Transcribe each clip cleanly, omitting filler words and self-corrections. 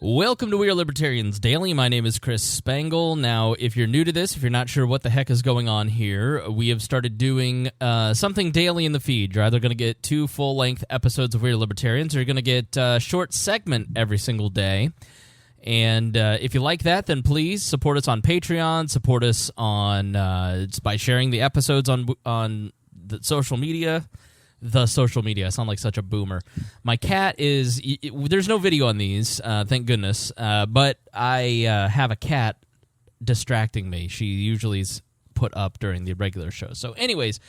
Welcome to We Are Libertarians Daily. My name is Chris Spangle. Now, if you're new to this, if you're not sure what the heck is going on here, we have started doing something daily in the feed. You're either going to get 2 full-length episodes of We Are Libertarians, or you're going to get a short segment every single day. And if you like that, then please support us on Patreon, support us on by sharing the episodes on the social media. The social media. I sound like such a boomer. My cat is... There's no video on these, thank goodness, but I have a cat distracting me. She usually is put up during the regular show. So anyways,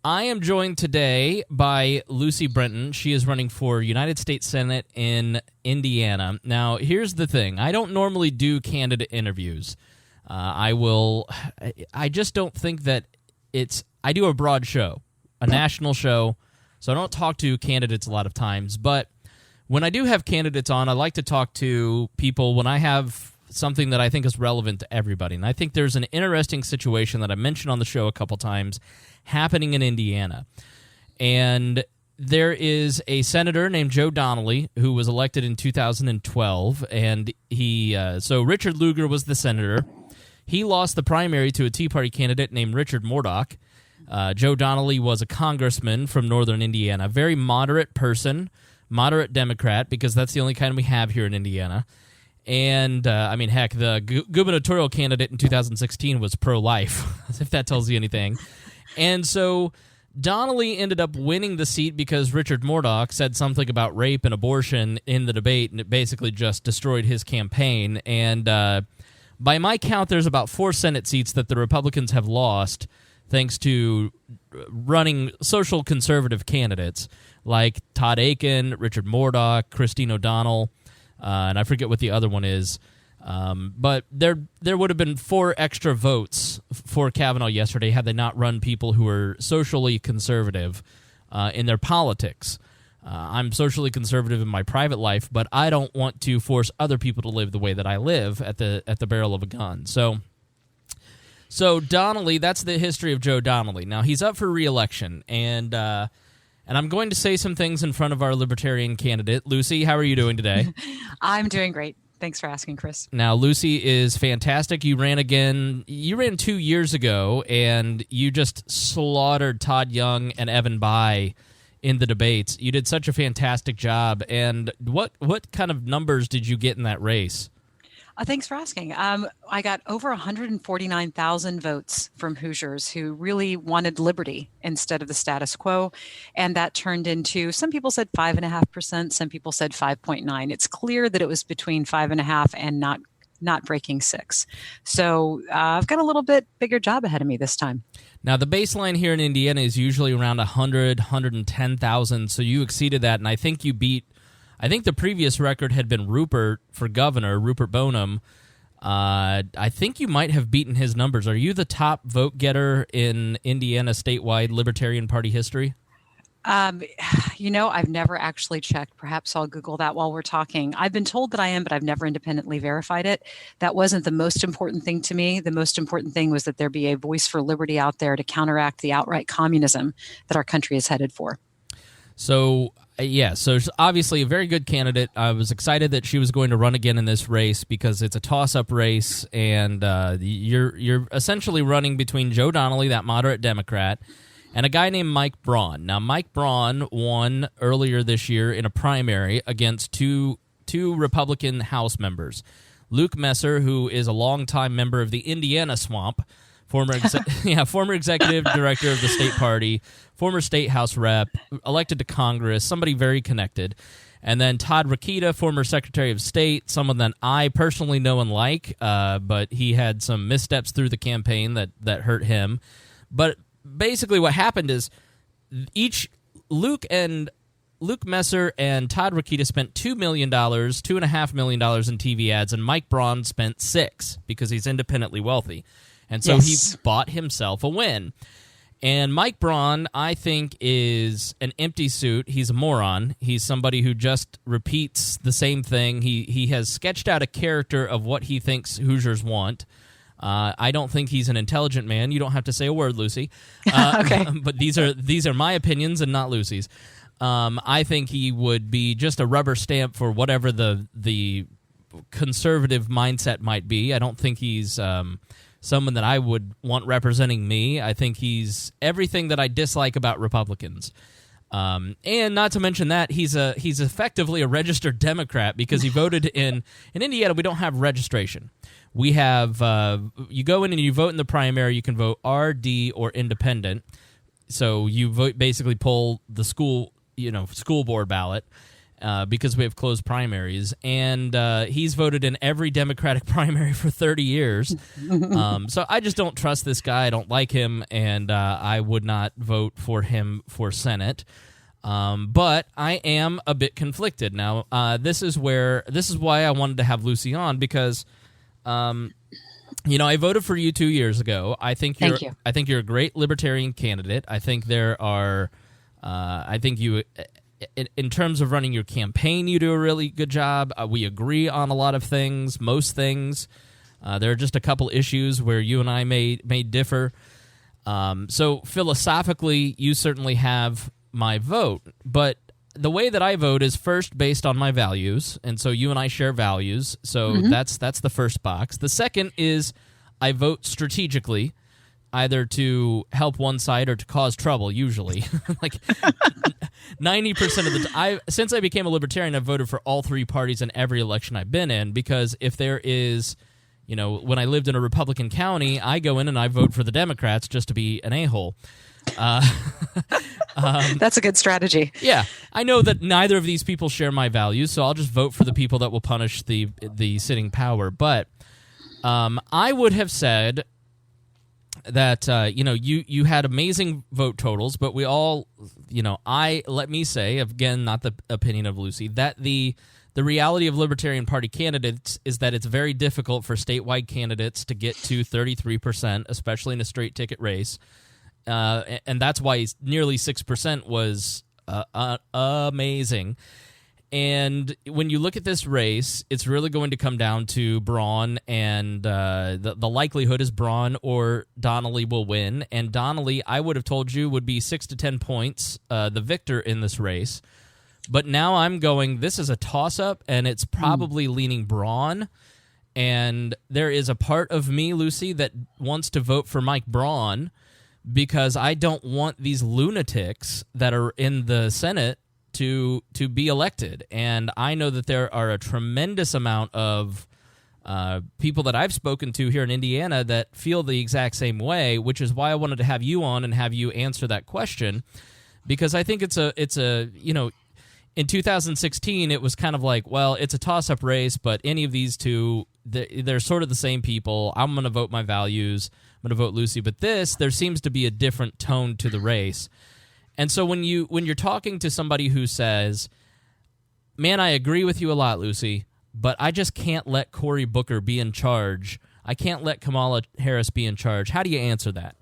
I am joined today by Lucy Brenton. She is running for United States Senate in Indiana. Now, here's the thing. I don't normally do candidate interviews. I just don't think that it's... I do a broad show. A national show, so I don't talk to candidates a lot of times, but when I do have candidates on, I like to talk to people when I have something that I think is relevant to everybody, and I think there's an interesting situation that I mentioned on the show a couple times happening in Indiana, and there is a senator named Joe Donnelly who was elected in 2012, and so Richard Lugar was the senator. He lost the primary to a Tea Party candidate named Richard Mourdock. Joe Donnelly was a congressman from northern Indiana, very moderate person, moderate Democrat, because that's the only kind we have here in Indiana. And, heck, the gubernatorial candidate in 2016 was pro-life, if that tells you anything. And so Donnelly ended up winning the seat because Richard Mourdock said something about rape and abortion in the debate, and it basically just destroyed his campaign. And by my count, there's about 4 Senate seats that the Republicans have lost thanks to running social conservative candidates like Todd Aiken, Richard Mourdock, Christine O'Donnell, and I forget what the other one is. But there would have been 4 extra votes for Kavanaugh yesterday had they not run people who were socially conservative in their politics. I'm socially conservative in my private life, but I don't want to force other people to live the way that I live at the barrel of a gun. So Donnelly, that's the history of Joe Donnelly. Now, he's up for re-election, and I'm going to say some things in front of our Libertarian candidate. Lucy, how are you doing today? I'm doing great. Thanks for asking, Chris. Now, Lucy is fantastic. You ran 2 years ago, and you just slaughtered Todd Young and Evan Bayh in the debates. You did such a fantastic job, and what kind of numbers did you get in that race? Thanks for asking. I got over 149,000 votes from Hoosiers who really wanted liberty instead of the status quo. And that turned into, some people said 5.5%, some people said 5.9%. It's clear that it was between 5.5% and not breaking 6%. So I've got a little bit bigger job ahead of me this time. Now, the baseline here in Indiana is usually around 110,000. So you exceeded that, and I think you beat... I think the previous record had been Rupert for governor, Rupert Boneham. I think you might have beaten his numbers. Are you the top vote getter in Indiana statewide Libertarian Party history? I've never actually checked. Perhaps I'll Google that while we're talking. I've been told that I am, but I've never independently verified it. That wasn't the most important thing to me. The most important thing was that there be a voice for liberty out there to counteract the outright communism that our country is headed for. So she's obviously a very good candidate. I was excited that she was going to run again in this race because it's a toss-up race, and you're essentially running between Joe Donnelly, that moderate Democrat, and a guy named Mike Braun. Now, Mike Braun won earlier this year in a primary against two Republican House members. Luke Messer, who is a longtime member of the Indiana Swamp, former executive director of the state party, former state house rep, elected to Congress, somebody very connected. And then Todd Rokita, former Secretary of State, someone that I personally know and like, but he had some missteps through the campaign that hurt him. But basically what happened is Luke Messer and Todd Rokita spent $2 million, $2.5 million in TV ads, and Mike Braun spent $6 million because he's independently wealthy. And so He bought himself a win. And Mike Braun, I think, is an empty suit. He's a moron. He's somebody who just repeats the same thing. He has sketched out a character of what he thinks Hoosiers want. I don't think he's an intelligent man. You don't have to say a word, Lucy. Okay. But these are my opinions and not Lucy's. I think he would be just a rubber stamp for whatever the conservative mindset might be. I don't think he's someone that I would want representing me. I think he's everything that I dislike about Republicans. And not to mention that he's effectively a registered Democrat because he voted in Indiana. We don't have registration. We have you go in and you vote in the primary. You can vote RD or independent. So you vote basically pull the school board ballot because we have closed primaries. And he's voted in every Democratic primary for 30 years. So I just don't trust this guy. I don't like him, and I would not vote for him for Senate. But I am a bit conflicted. Now, this is why I wanted to have Lucy on because, I voted for you 2 years ago. I think you're a great Libertarian candidate. I think there are, in terms of running your campaign, you do a really good job. We agree on a lot of things, most things. There are just a couple issues where you and I may differ. So philosophically, you certainly have my vote, but the way that I vote is first based on my values, and so you and I share values, so that's the first box. The second is I vote strategically, either to help one side or to cause trouble, usually. Like 90% of the time, since I became a Libertarian, I've voted for all three parties in every election I've been in, because if there is, when I lived in a Republican county, I go in and I vote for the Democrats just to be an a-hole. That's a good strategy. Yeah, I know that neither of these people share my values, so I'll just vote for the people that will punish the sitting power. But I would have said that you had amazing vote totals, but we all, let me say again, not the opinion of Lucy, that the reality of Libertarian Party candidates is that it's very difficult for statewide candidates to get to 33%, especially in a straight ticket race. And that's why nearly 6% was amazing. And when you look at this race, it's really going to come down to Braun, and the likelihood is Braun or Donnelly will win. And Donnelly, I would have told you, would be 6 to 10 points the victor in this race. But now I'm going, this is a toss-up, and it's probably leaning Braun. And there is a part of me, Lucy, that wants to vote for Mike Braun, because I don't want these lunatics that are in the Senate to be elected. And I know that there are a tremendous amount of people that I've spoken to here in Indiana that feel the exact same way, which is why I wanted to have you on and have you answer that question, because I think it's a in 2016 it was kind of like, well, it's a toss-up race, but any of these two, they're sort of the same people. I'm going to vote my values. I'm going to vote Lucy, but there seems to be a different tone to the race. And so when you're talking to somebody who says, man, I agree with you a lot, Lucy, but I just can't let Cory Booker be in charge. I can't let Kamala Harris be in charge. How do you answer that?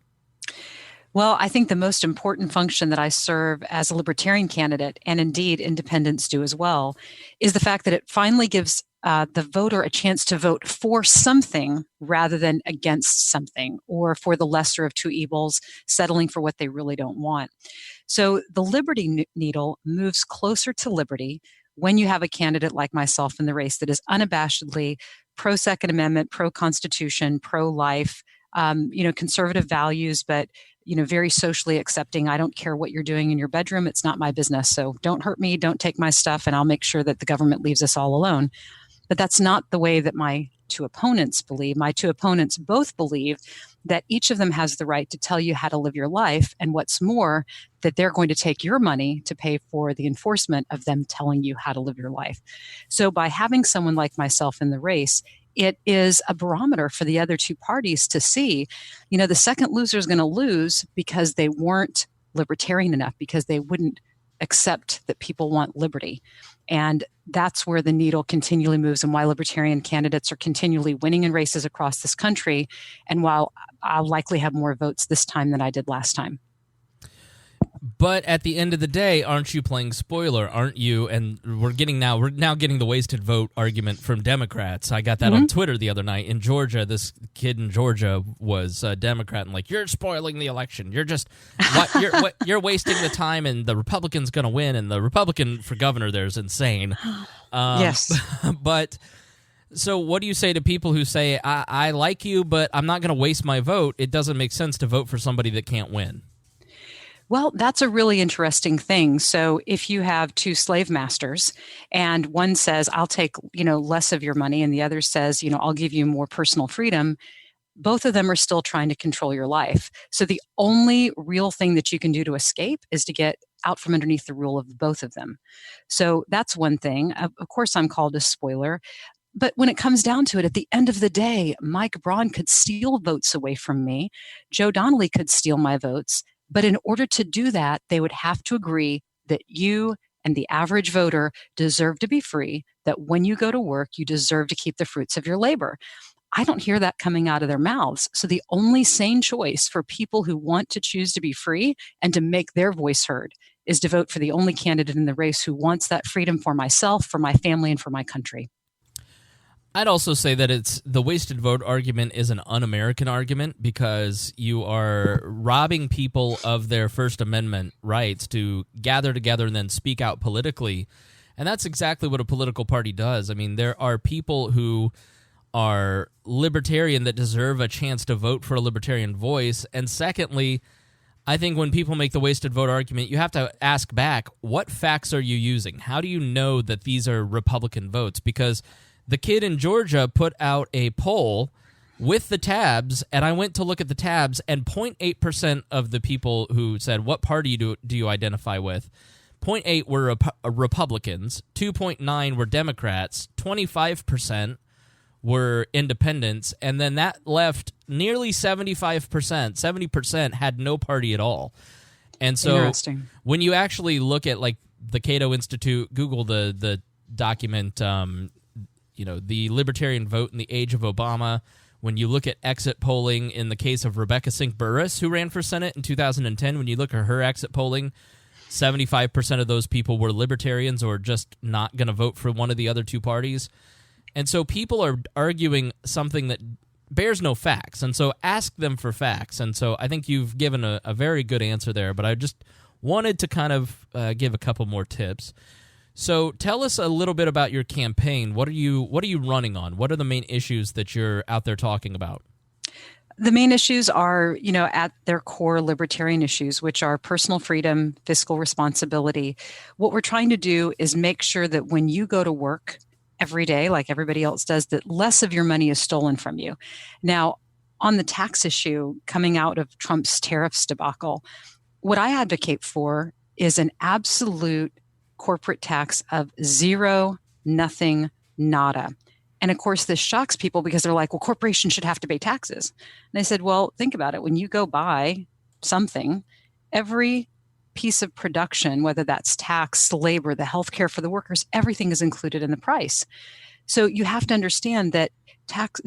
Well, I think the most important function that I serve as a Libertarian candidate, and indeed independents do as well, is the fact that it finally gives the voter a chance to vote for something rather than against something, or for the lesser of two evils, settling for what they really don't want. So the liberty needle moves closer to liberty when you have a candidate like myself in the race that is unabashedly pro-Second Amendment, pro-Constitution, pro-life, conservative values, but very socially accepting. I don't care what you're doing in your bedroom. It's not my business. So don't hurt me. Don't take my stuff. And I'll make sure that the government leaves us all alone. But that's not the way that my two opponents believe. My two opponents both believe that each of them has the right to tell you how to live your life. And what's more, that they're going to take your money to pay for the enforcement of them telling you how to live your life. So by having someone like myself in the race, it is a barometer for the other two parties to see, the second loser is going to lose because they weren't libertarian enough, because they wouldn't accept that people want liberty. And that's where the needle continually moves, and why Libertarian candidates are continually winning in races across this country, and while I'll likely have more votes this time than I did last time. But at the end of the day, aren't you playing spoiler? Aren't you? And we're now getting the wasted vote argument from Democrats. I got that on Twitter the other night in Georgia. This kid in Georgia was a Democrat, and like, you're spoiling the election. You're just you're wasting the time, and the Republican's going to win, and the Republican for governor there is insane. Yes, but So what do you say to people who say, I like you, but I'm not going to waste my vote? It doesn't make sense to vote for somebody that can't win. Well, that's a really interesting thing. So if you have two slave masters and one says, I'll take, less of your money, and the other says, I'll give you more personal freedom, both of them are still trying to control your life. So the only real thing that you can do to escape is to get out from underneath the rule of both of them. So that's one thing. Of course, I'm called a spoiler. But when it comes down to it, at the end of the day, Mike Braun could steal votes away from me. Joe Donnelly could steal my votes. But in order to do that, they would have to agree that you and the average voter deserve to be free, that when you go to work, you deserve to keep the fruits of your labor. I don't hear that coming out of their mouths. So the only sane choice for people who want to choose to be free and to make their voice heard is to vote for the only candidate in the race who wants that freedom for myself, for my family, and for my country. I'd also say that the wasted vote argument is an un-American argument because you are robbing people of their First Amendment rights to gather together and then speak out politically. And that's exactly what a political party does. I mean, there are people who are libertarian that deserve a chance to vote for a libertarian voice. And secondly, I think when people make the wasted vote argument, you have to ask back, what facts are you using? How do you know that these are Republican votes? Because the kid in Georgia put out a poll with the tabs, and I went to look at the tabs, and 0.8% of the people who said, what party do you identify with? 0.8 were Republicans, 2.9 were Democrats, 25% were independents, and then that left nearly 75%. 70% had no party at all. And so when you actually look at like the Cato Institute, Google the document, the Libertarian vote in the age of Obama, when you look at exit polling in the case of Rebecca Sink Burris, who ran for Senate in 2010, when you look at her exit polling, 75% of those people were libertarians or just not going to vote for one of the other two parties. And so people are arguing something that bears no facts. And so ask them for facts. And so I think you've given a very good answer there, but I just wanted to kind of give a couple more tips. So tell us a little bit about your campaign. What are you running on? What are the main issues that you're out there talking about? The main issues are, at their core libertarian issues, which are personal freedom, fiscal responsibility. What we're trying to do is make sure that when you go to work every day, like everybody else does, that less of your money is stolen from you. Now, on the tax issue coming out of Trump's tariffs debacle, what I advocate for is an absolute corporate tax of zero, nothing, nada. And of course, this shocks people because they're like, well, corporations should have to pay taxes. And I said, well, think about it. When you go buy something, every piece of production, whether that's tax, labor, the healthcare for the workers, everything is included in the price. So you have to understand that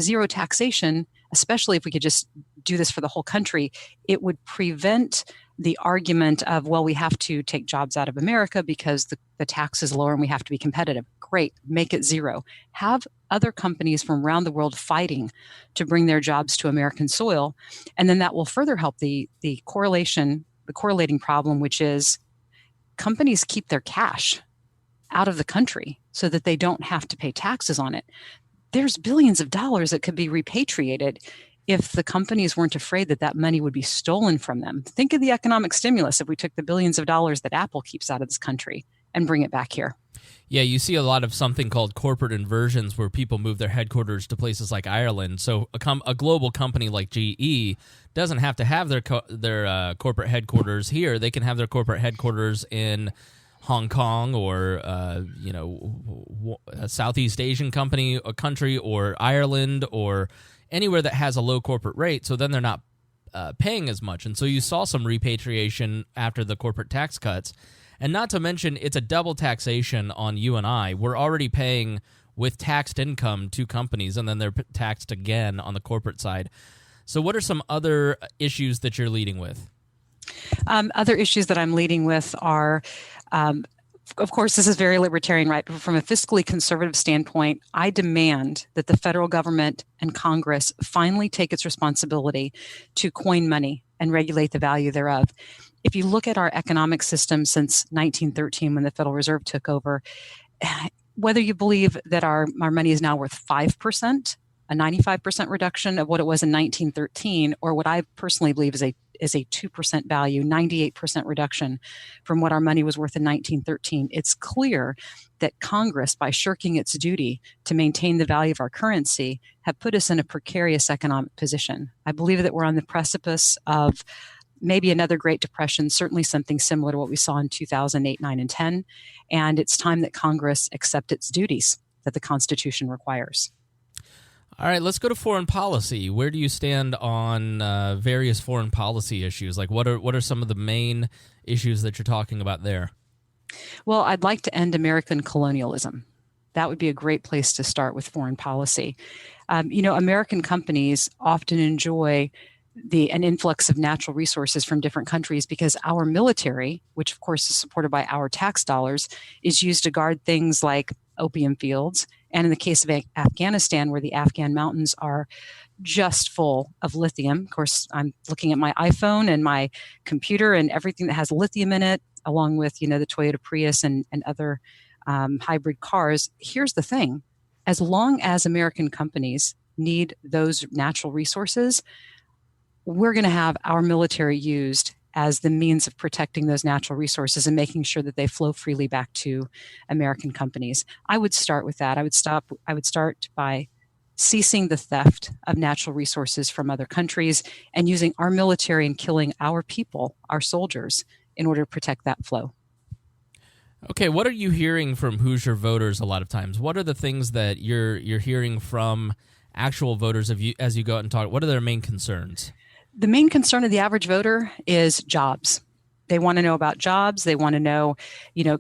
zero taxation, especially if we could just do this for the whole country, it would prevent the argument of, well, we have to take jobs out of America because the tax is lower and we have to be competitive. Great, make it zero. Have other companies from around the world fighting to bring their jobs to American soil. And then that will further help the correlating problem, which is companies keep their cash out of the country so that they don't have to pay taxes on it. There's billions of dollars that could be repatriated if the companies weren't afraid that money would be stolen from them. Think of the economic stimulus if we took the billions of dollars that Apple keeps out of this country and bring it back here. Yeah, you see a lot of something called corporate inversions where people move their headquarters to places like Ireland. So a global company like GE doesn't have to have their corporate headquarters here. They can have their corporate headquarters in Hong Kong or a Southeast Asian country, or Ireland, or anywhere that has a low corporate rate. So then they're not paying as much. And so you saw some repatriation after the corporate tax cuts. And not to mention, it's a double taxation on you and I. We're already paying with taxed income to companies, and then they're taxed again on the corporate side. So what are some other issues that you're leading with? Other issues that I'm leading with are, of course, this is very libertarian, right? But from a fiscally conservative standpoint, I demand that the federal government and Congress finally take its responsibility to coin money and regulate the value thereof. If you look at our economic system since 1913, when the Federal Reserve took over, whether you believe that our money is now worth 5%, a 95% reduction of what it was in 1913, or what I personally believe is a 2% value, 98% reduction from what our money was worth in 1913, it's clear that Congress, by shirking its duty to maintain the value of our currency, have put us in a precarious economic position. I believe that we're on the precipice of maybe another Great Depression, certainly something similar to what we saw in 2008, 9, and 10. And it's time that Congress accept its duties that the Constitution requires. All right, let's go to foreign policy. Where do you stand on various foreign policy issues? Like, what are some of the main issues that you're talking about there? Well, I'd like to end American colonialism. That would be a great place to start with foreign policy. American companies often enjoy an influx of natural resources from different countries because our military, which of course is supported by our tax dollars, is used to guard things like opium fields. And in the case of Afghanistan, where the Afghan mountains are just full of lithium. Of course, I'm looking at my iPhone and my computer and everything that has lithium in it, along with, the Toyota Prius and other hybrid cars. Here's the thing. As long as American companies need those natural resources, we're going to have our military used as the means of protecting those natural resources and making sure that they flow freely back to American companies. I would start with that. I would start by ceasing the theft of natural resources from other countries and using our military and killing our people, our soldiers, in order to protect that flow. Okay, what are you hearing from Hoosier voters a lot of times? What are the things that you're hearing from actual voters as you go out and talk? What are their main concerns? The main concern of the average voter is jobs. They want to know about jobs. They want to know,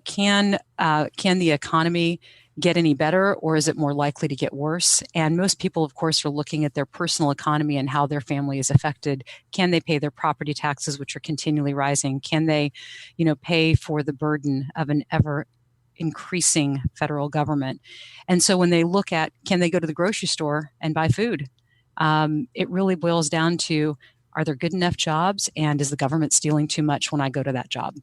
can the economy get any better, or is it more likely to get worse? And most people, of course, are looking at their personal economy and how their family is affected. Can they pay their property taxes, which are continually rising? Can they, pay for the burden of an ever increasing federal government? And so when they look at, can they go to the grocery store and buy food? It really boils down to, are there good enough jobs, and is the government stealing too much when I go to that job?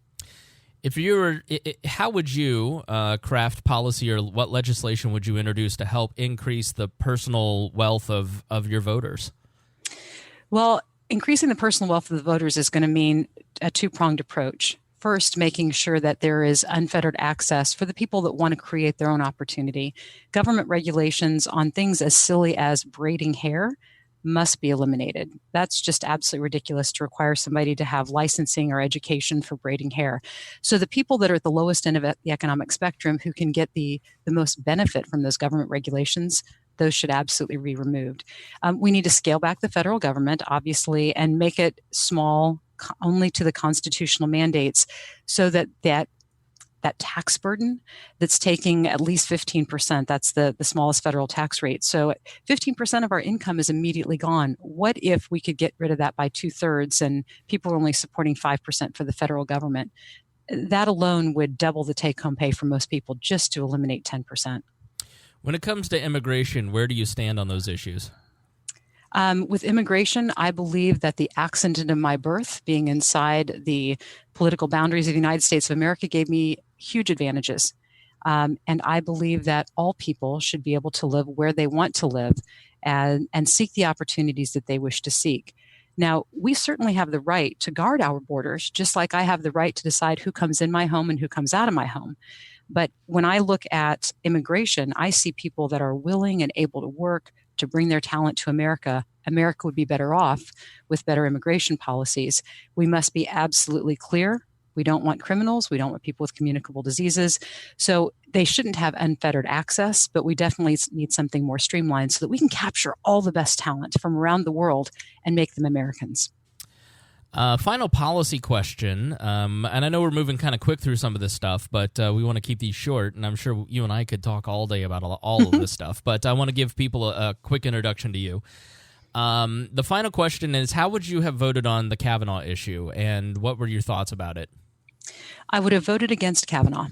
If you were, how would you craft policy, or what legislation would you introduce to help increase the personal wealth of your voters? Well, increasing the personal wealth of the voters is going to mean a two-pronged approach. First, making sure that there is unfettered access for the people that want to create their own opportunity. Government regulations on things as silly as braiding hair must be eliminated. That's just absolutely ridiculous to require somebody to have licensing or education for braiding hair. So the people that are at the lowest end of the economic spectrum, who can get the most benefit from those government regulations, those should absolutely be removed. We need to scale back the federal government, obviously, and make it small, only to the constitutional mandates, so that tax burden that's taking at least 15%, that's the smallest federal tax rate. So 15% of our income is immediately gone. What if we could get rid of that by 2/3 and people are only supporting 5% for the federal government? That alone would double the take-home pay for most people, just to eliminate 10%. When it comes to immigration, where do you stand on those issues? With immigration, I believe that the accident of my birth, being inside the political boundaries of the United States of America, gave me huge advantages. And I believe that all people should be able to live where they want to live and seek the opportunities that they wish to seek. Now, we certainly have the right to guard our borders, just like I have the right to decide who comes in my home and who comes out of my home. But when I look at immigration, I see people that are willing and able to work to bring their talent to America. America would be better off with better immigration policies. We must be absolutely clear. We don't want criminals. We don't want people with communicable diseases. So they shouldn't have unfettered access, but we definitely need something more streamlined so that we can capture all the best talent from around the world and make them Americans. Final policy question, and I know we're moving kind of quick through some of this stuff, but we want to keep these short, and I'm sure you and I could talk all day about all of this stuff, but I want to give people a quick introduction to you. The final question is, how would you have voted on the Kavanaugh issue, and what were your thoughts about it? I would have voted against Kavanaugh.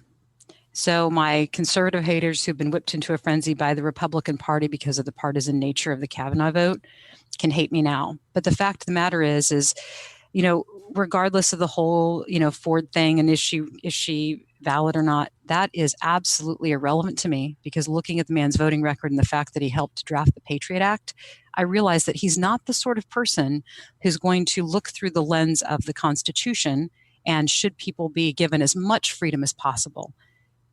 So my conservative haters who've been whipped into a frenzy by the Republican Party because of the partisan nature of the Kavanaugh vote can hate me now. But the fact of the matter is, regardless of the whole, Ford thing and is she valid or not, that is absolutely irrelevant to me, because looking at the man's voting record and the fact that he helped to draft the Patriot Act, I realize that he's not the sort of person who's going to look through the lens of the Constitution and should people be given as much freedom as possible.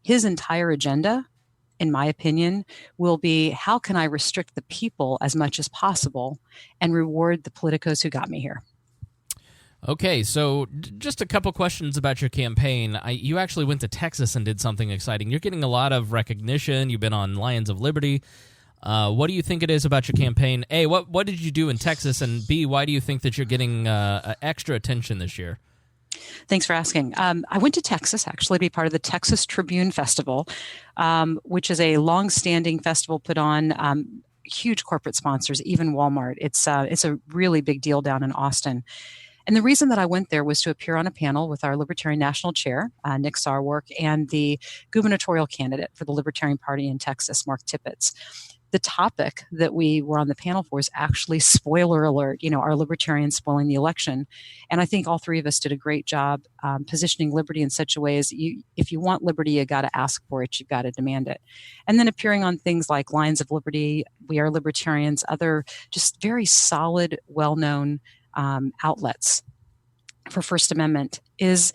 His entire agenda, in my opinion, will be how can I restrict the people as much as possible and reward the politicos who got me here. Okay, so just a couple questions about your campaign. You actually went to Texas and did something exciting. You're getting a lot of recognition. You've been on Lions of Liberty. What do you think it is about your campaign? A, what did you do in Texas? And B, why do you think that you're getting extra attention this year? Thanks for asking. I went to Texas, actually, to be part of the Texas Tribune Festival, which is a long-standing festival put on huge corporate sponsors, even Walmart. It's a really big deal down in Austin. And the reason that I went there was to appear on a panel with our Libertarian National Chair, Nick Sarwark, and the gubernatorial candidate for the Libertarian Party in Texas, Mark Tippett. The topic that we were on the panel for is actually, spoiler alert, our libertarians spoiling the election. And I think all three of us did a great job positioning liberty in such a way as if you want liberty, you got to ask for it, you've got to demand it. And then appearing on things like Lions of Liberty, We Are Libertarians, other just very solid, well-known outlets for First Amendment is,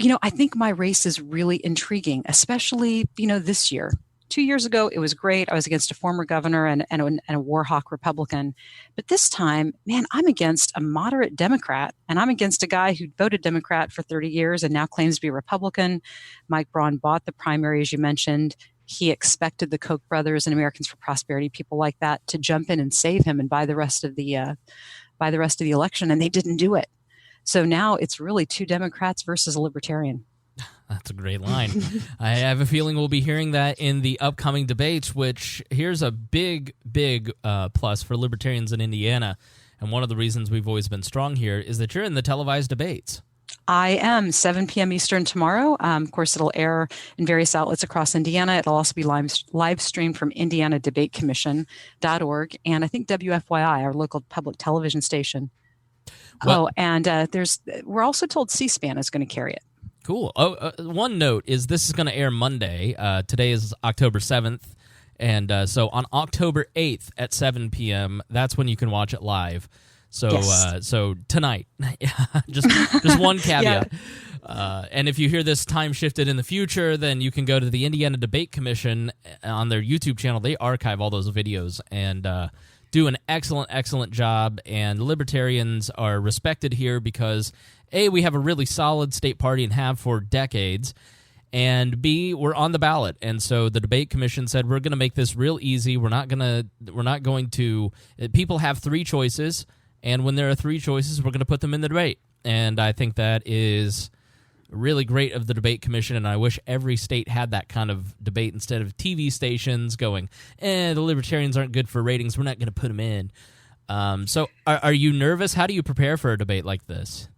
I think my race is really intriguing, especially, this year. 2 years ago, it was great. I was against a former governor and a war hawk Republican. But this time, man, I'm against a moderate Democrat, and I'm against a guy who voted Democrat for 30 years and now claims to be a Republican. Mike Braun bought the primary, as you mentioned. He expected the Koch brothers and Americans for Prosperity, people like that, to jump in and save him and buy the rest of the election, and they didn't do it. So now it's really two Democrats versus a Libertarian. That's a great line. I have a feeling we'll be hearing that in the upcoming debates, which here's a big plus for Libertarians in Indiana. And one of the reasons we've always been strong here is that you're in the televised debates. I am, 7 p.m. Eastern tomorrow. Of course, it'll air in various outlets across Indiana. It'll also be live streamed from indianadebateCommission.org and I think WFYI, our local public television station. Well, we're also told C-SPAN is going to carry it. Cool. One note is this is going to air Monday. Today is October 7th. And so on October 8th at 7 p.m., that's when you can watch it live. So yes. So tonight, just one caveat. Yeah. And if you hear this time shifted in the future, then you can go to the Indiana Debate Commission on their YouTube channel. They archive all those videos and do an excellent job. And Libertarians are respected here because A, we have a really solid state party and have for decades. And B, we're on the ballot, and so the debate commission said we're going to make this real easy. We're not going to. People have three choices, and when there are three choices, we're going to put them in the debate. And I think that is really great of the debate commission. And I wish every state had that kind of debate instead of TV stations going, the Libertarians aren't good for ratings. We're not going to put them in. So are you nervous? How do you prepare for a debate like this?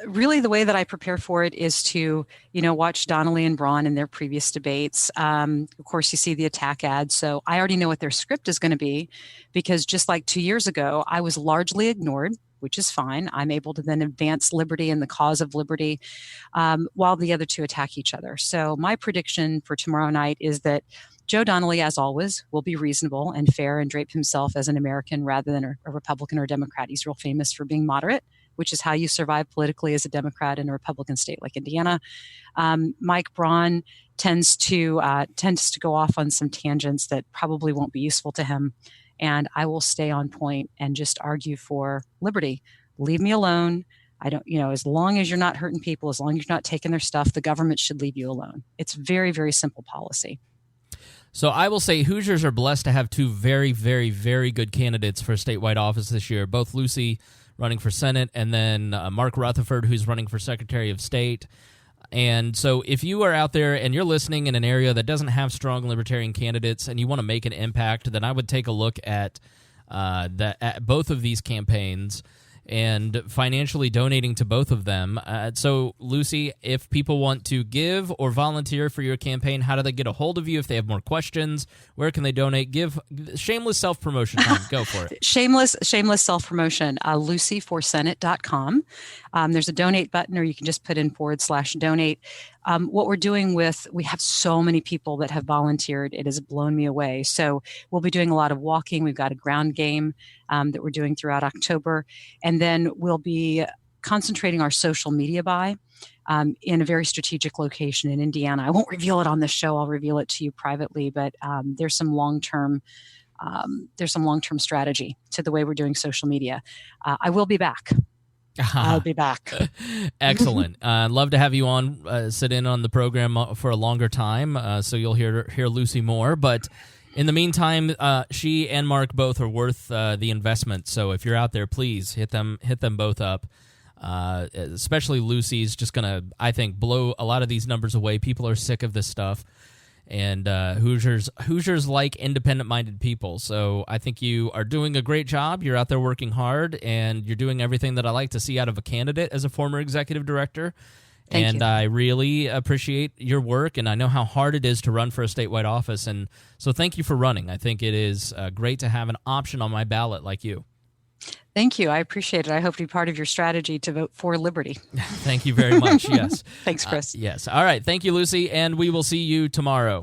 Really, the way that I prepare for it is to, watch Donnelly and Braun in their previous debates. Of course, you see the attack ads. So I already know what their script is going to be because just like 2 years ago, I was largely ignored, which is fine. I'm able to then advance liberty and the cause of liberty while the other two attack each other. So my prediction for tomorrow night is that Joe Donnelly, as always, will be reasonable and fair and drape himself as an American rather than a Republican or a Democrat. He's real famous for being moderate, which is how you survive politically as a Democrat in a Republican state like Indiana. Mike Braun tends to go off on some tangents that probably won't be useful to him. And I will stay on point and just argue for liberty. Leave me alone. I don't, as long as you're not hurting people, as long as you're not taking their stuff, the government should leave you alone. It's very, very simple policy. So I will say Hoosiers are blessed to have two very, very, very good candidates for statewide office this year, both Lucy running for Senate and then Mark Rutherford, who's running for Secretary of State. And so if you are out there and you're listening in an area that doesn't have strong Libertarian candidates and you want to make an impact, then I would take a look at both of these campaigns. and financially donating to both of them. So, Lucy, if people want to give or volunteer for your campaign, how do they get a hold of you? If they have more questions, where can they donate? Give shameless self-promotion time. Go for it. Shameless self-promotion, lucyforsenate.com. There's a donate button, or you can just put in /donate. What we're doing we have so many people that have volunteered. It has blown me away. So we'll be doing a lot of walking. We've got a ground game that we're doing throughout October. And then we'll be concentrating our social media buy in a very strategic location in Indiana. I won't reveal it on this show. I'll reveal it to you privately, but there's some long-term strategy to the way we're doing social media. I will be back. I'll be back. Excellent. Love to have you on, sit in on the program for a longer time, so you'll hear Lucy more. But in the meantime, she and Mark both are worth the investment. So if you're out there, please hit them both up. Especially Lucy's just going to, I think, blow a lot of these numbers away. People are sick of this stuff. And Hoosiers like independent-minded people. So I think you are doing a great job. You're out there working hard, and you're doing everything that I like to see out of a candidate as a former executive director. Thank you. I really appreciate your work, and I know how hard it is to run for a statewide office. And so thank you for running. I think it is great to have an option on my ballot like you. Thank you. I appreciate it. I hope to be part of your strategy to vote for liberty. Thank you very much. Yes. Thanks, Chris. Yes. All right. Thank you, Lucy, and we will see you tomorrow.